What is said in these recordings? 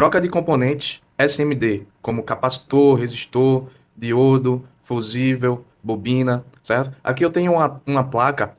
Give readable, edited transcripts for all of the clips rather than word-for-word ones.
troca de componentes SMD, como capacitor, resistor, diodo, fusível, bobina, certo? Aqui eu tenho uma placa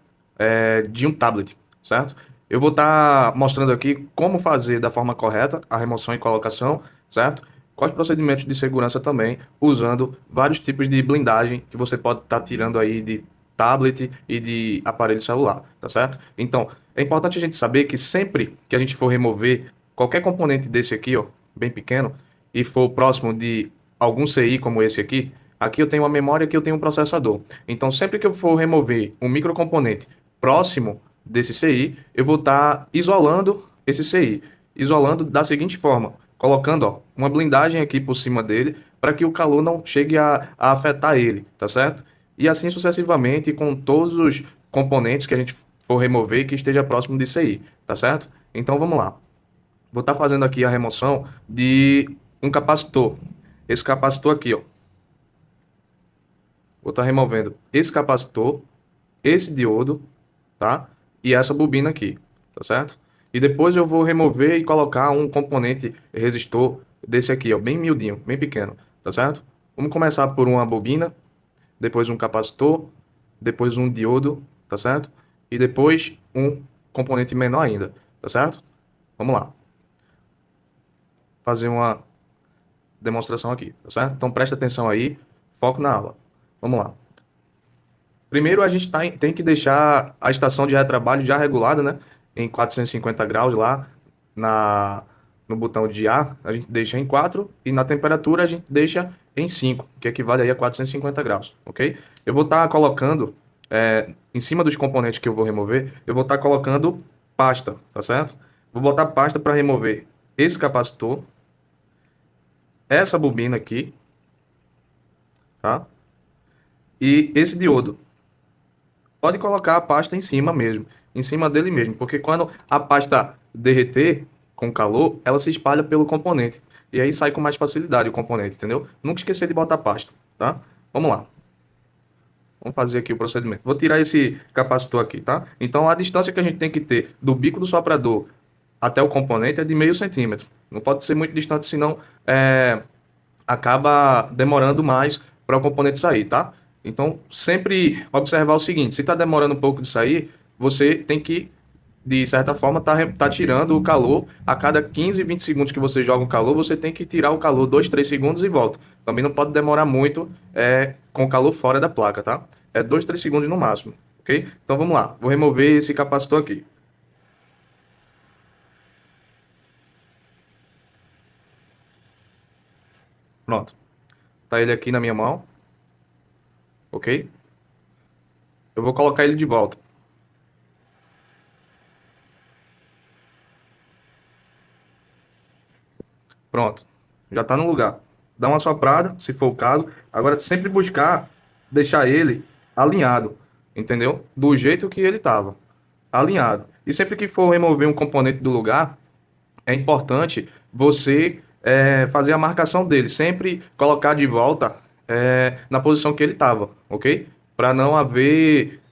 de um tablet, certo? Eu vou estar mostrando aqui como fazer da forma correta a remoção e colocação, certo? Quais procedimentos de segurança também, usando vários tipos de blindagem que você pode estar tirando aí de tablet e de aparelho celular, tá certo? Então, é importante a gente saber que sempre que a gente for remover qualquer componente desse aqui, ó, bem pequeno, e for próximo de algum CI como esse aqui, aqui eu tenho uma memória, aqui eu tenho um processador. Então, sempre que eu for remover um microcomponente próximo desse CI, eu vou estar isolando esse CI. Isolando da seguinte forma, colocando ó, uma blindagem aqui por cima dele, para que o calor não chegue a afetar ele, tá certo? E assim sucessivamente com todos os componentes que a gente for remover que esteja próximo disso aí, tá certo? Então vamos lá. Vou estar fazendo aqui a remoção de um capacitor. Esse capacitor aqui, ó. Vou estar removendo esse capacitor, esse diodo, tá? E essa bobina aqui, tá certo? E depois eu vou remover e colocar um componente resistor desse aqui, ó, bem miudinho, bem pequeno, tá certo? Vamos começar por uma bobina, depois um capacitor, depois um diodo, tá certo? E depois um componente menor ainda, tá certo? Vamos lá, fazer uma demonstração aqui, tá certo? Então presta atenção aí, foco na aula. Vamos lá. Primeiro a gente tem que deixar a estação de retrabalho já regulada, né? Em 450 graus lá na, no botão de A, a gente deixa em 4 e na temperatura a gente deixa em 5, que equivale aí a 450 graus, ok? Eu vou estar colocando, em cima dos componentes que eu vou remover, eu vou estar colocando pasta, tá certo? Vou botar pasta para remover esse capacitor, essa bobina aqui, tá? E esse diodo. Pode colocar a pasta em cima mesmo, em cima dele mesmo, porque quando a pasta derreter com calor, ela se espalha pelo componente. E aí sai com mais facilidade o componente, entendeu? Nunca esquecer de botar pasta, tá? Vamos lá. Vamos fazer aqui o procedimento. Vou tirar esse capacitor aqui, tá? Então a distância que a gente tem que ter do bico do soprador até o componente é de meio centímetro. Não pode ser muito distante, senão acaba demorando mais para o componente sair, tá? Então, sempre observar o seguinte: se está demorando um pouco de sair, você tem que, de certa forma, tá tirando o calor. A cada 15, 20 segundos que você joga o calor, você tem que tirar o calor 2, 3 segundos e volta. Também não pode demorar muito com o calor fora da placa, tá? É 2, 3 segundos no máximo, ok? Então vamos lá, vou remover esse capacitor aqui. Pronto, tá ele aqui na minha mão, ok? Eu vou colocar ele de volta. Pronto. Já está no lugar. Dá uma soprada, se for o caso. Agora, sempre buscar deixar ele alinhado, entendeu? Do jeito que ele estava, alinhado. E sempre que for remover um componente do lugar, é importante você fazer a marcação dele. Sempre colocar de volta na posição que ele estava, ok? Para não haver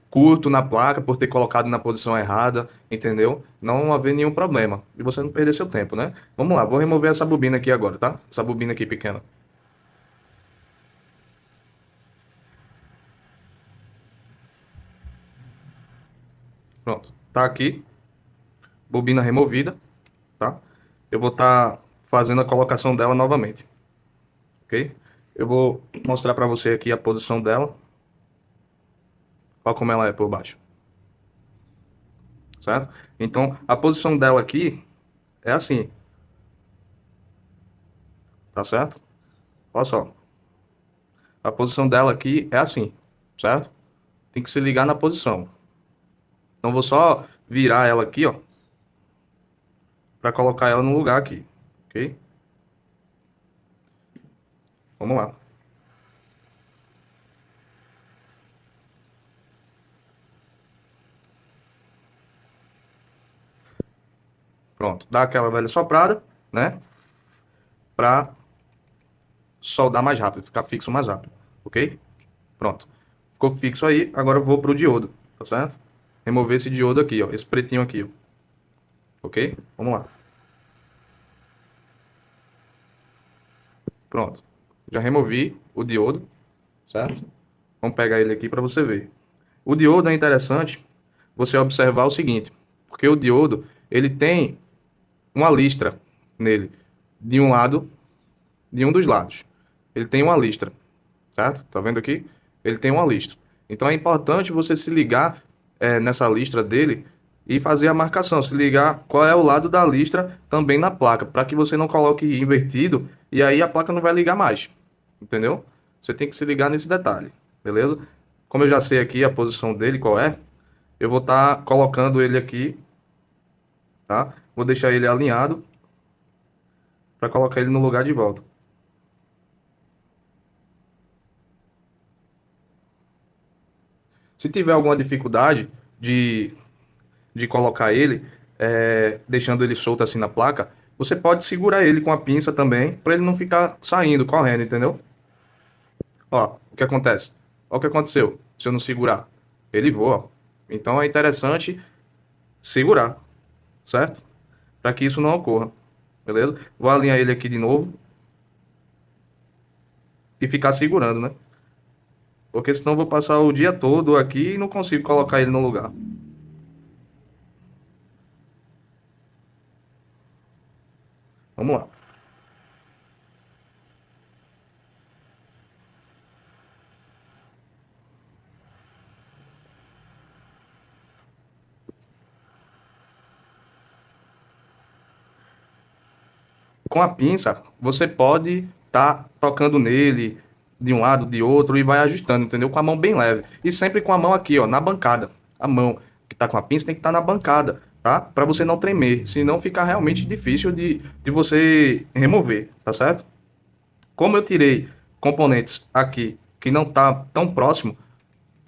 curto na placa por ter colocado na posição errada, entendeu? Não haver nenhum problema. E você não perder seu tempo, né? Vamos lá, vou remover essa bobina aqui agora, tá? Essa bobina aqui pequena. Pronto. Tá aqui, bobina removida, tá? Eu vou estar fazendo a colocação dela novamente, ok? Eu vou mostrar para você aqui a posição dela. Olha como ela é por baixo, certo? Então, a posição dela aqui é assim, tá certo? Olha só. A posição dela aqui é assim, certo? Tem que se ligar na posição. Então, vou só virar ela aqui, ó, para colocar ela no lugar aqui, ok? Vamos lá. Pronto. Dá aquela velha soprada, né? Para soldar mais rápido, ficar fixo mais rápido, ok? Pronto. Ficou fixo aí, agora eu vou pro diodo, tá certo? Remover esse diodo aqui, ó, esse pretinho aqui, ó, ok? Vamos lá. Pronto. Já removi o diodo, certo? Vamos pegar ele aqui para você ver. O diodo é interessante você observar o seguinte, porque o diodo, ele tem uma listra nele, de um lado, de um dos lados. Ele tem uma listra, certo? Tá vendo aqui? Ele tem uma listra. Então é importante você se ligar nessa listra dele e fazer a marcação, se ligar qual é o lado da listra também na placa, para que você não coloque invertido e aí a placa não vai ligar mais, entendeu? Você tem que se ligar nesse detalhe, beleza? Como eu já sei aqui a posição dele, qual é, eu vou estar colocando ele aqui, tá? Vou deixar ele alinhado para colocar ele no lugar de volta. Se tiver alguma dificuldade de, de colocar ele, deixando ele solto assim na placa, você pode segurar ele com a pinça também, para ele não ficar saindo, correndo, entendeu? Ó, o que acontece? Ó o que aconteceu se eu não segurar. Ele voa. Então é interessante segurar, certo? Para que isso não ocorra, beleza? Vou alinhar ele aqui de novo e ficar segurando, né? Porque senão eu vou passar o dia todo aqui e não consigo colocar ele no lugar. Vamos lá. Com a pinça, você pode estar tocando nele de um lado, de outro e vai ajustando, entendeu? Com a mão bem leve. E sempre com a mão aqui, ó, na bancada. A mão que tá com a pinça tem que estar na bancada, tá? Para você não tremer, senão fica realmente difícil de você remover, tá certo? Como eu tirei componentes aqui que não tá tão próximo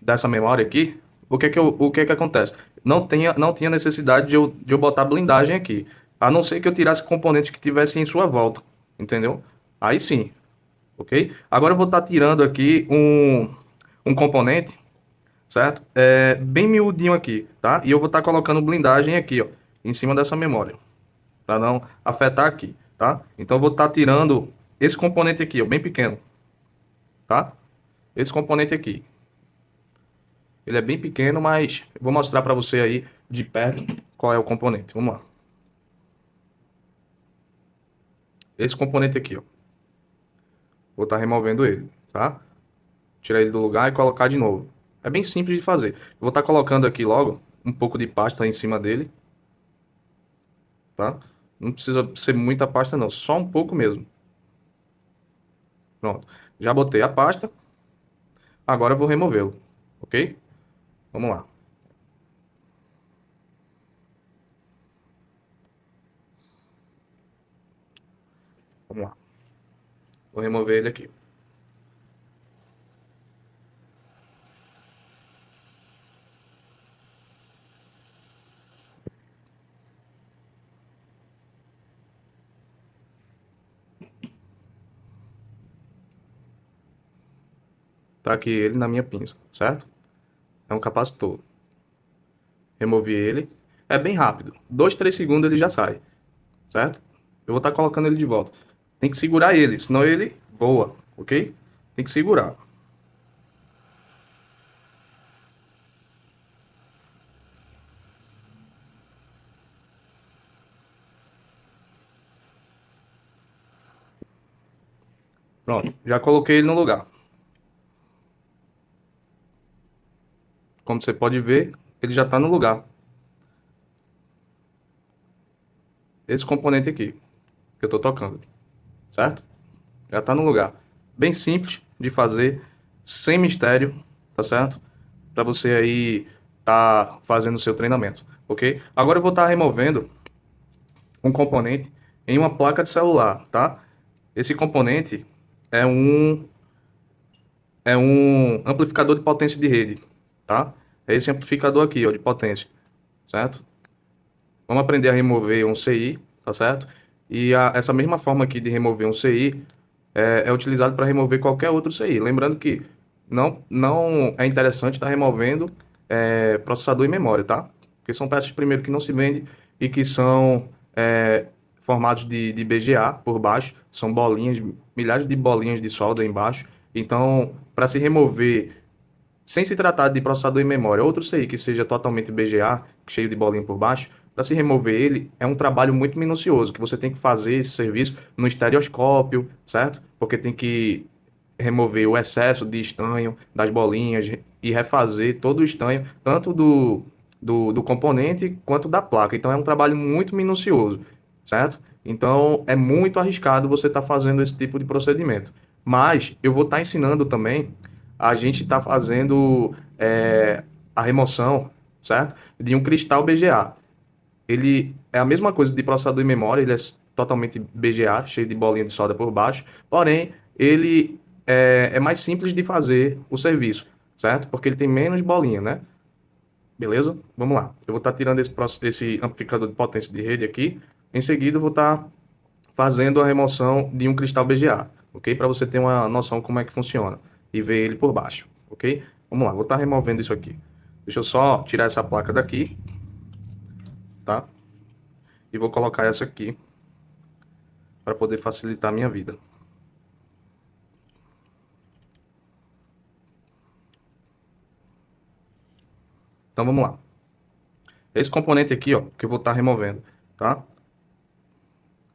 dessa memória aqui, o que que acontece? Não tinha necessidade de eu botar blindagem aqui, a não ser que eu tirasse componentes que tivessem em sua volta, entendeu? Aí sim, ok? Agora eu vou estar tirando aqui um componente, certo? Bem miudinho aqui, tá? E eu vou estar colocando blindagem aqui, ó, em cima dessa memória, para não afetar aqui, tá? Então eu vou estar tirando esse componente aqui, ó, bem pequeno, tá? Esse componente aqui. Ele é bem pequeno, mas eu vou mostrar para você aí de perto qual é o componente. Vamos lá. Esse componente aqui, ó. Vou estar removendo ele, tá? Tirar ele do lugar e colocar de novo. É bem simples de fazer. Eu vou estar colocando aqui logo um pouco de pasta em cima dele, tá? Não precisa ser muita pasta não, só um pouco mesmo. Pronto. Já botei a pasta. Agora eu vou removê-lo, ok? Vamos lá. Vamos lá. Vou remover ele aqui. Tá aqui ele na minha pinça, certo? É um capacitor. Removi ele. É bem rápido. 2, 3 segundos ele já sai, certo? Eu vou estar colocando ele de volta. Tem que segurar ele, senão ele voa, ok? Tem que segurar. Pronto, já coloquei ele no lugar. Como você pode ver, ele já está no lugar. Esse componente aqui, que eu estou tocando, certo? Já está no lugar. Bem simples de fazer, sem mistério, tá certo? Para você aí tá fazendo o seu treinamento, ok? Agora eu vou estar removendo um componente em uma placa de celular, tá? Esse componente é um é um amplificador de potência de rede, tá? É esse amplificador aqui, ó, de potência, certo? Vamos aprender a remover um CI, tá certo? E essa mesma forma aqui de remover um CI é utilizado para remover qualquer outro CI. Lembrando que não é interessante estar removendo processador e memória, tá? Porque são peças primeiro que não se vendem e que são formados de BGA por baixo, são bolinhas, milhares de bolinhas de solda embaixo. Então, para se remover, sem se tratar de processador em memória, outro CI que seja totalmente BGA, cheio de bolinha por baixo, para se remover ele é um trabalho muito minucioso, que você tem que fazer esse serviço no estereoscópio, certo? Porque tem que remover o excesso de estanho das bolinhas e refazer todo o estanho, tanto do componente quanto da placa. Então é um trabalho muito minucioso, certo? Então é muito arriscado você estar fazendo esse tipo de procedimento. Mas eu vou estar ensinando também a gente está fazendo a remoção, certo? De um cristal BGA. Ele é a mesma coisa de processador em memória, ele é totalmente BGA, cheio de bolinha de solda por baixo, porém, ele é mais simples de fazer o serviço, certo? Porque ele tem menos bolinha, né? Beleza? Vamos lá. Eu vou estar tirando esse amplificador de potência de rede aqui. Em seguida, eu vou estar fazendo a remoção de um cristal BGA, ok? Para você ter uma noção como é que funciona e ver ele por baixo, ok? Vamos lá, vou estar removendo isso aqui. Deixa eu só tirar essa placa daqui, tá? E vou colocar essa aqui para poder facilitar a minha vida. Então vamos lá. Esse componente aqui, ó, que eu vou estar removendo, tá?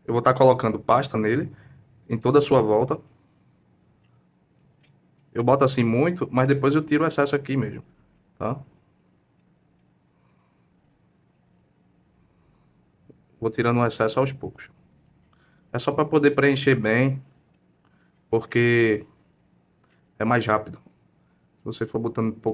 Eu vou estar colocando pasta nele, em toda a sua volta. Eu boto assim muito, mas depois eu tiro o excesso aqui mesmo, tá? Vou tirando o excesso aos poucos. É só para poder preencher bem, porque é mais rápido. Se você for botando um pouco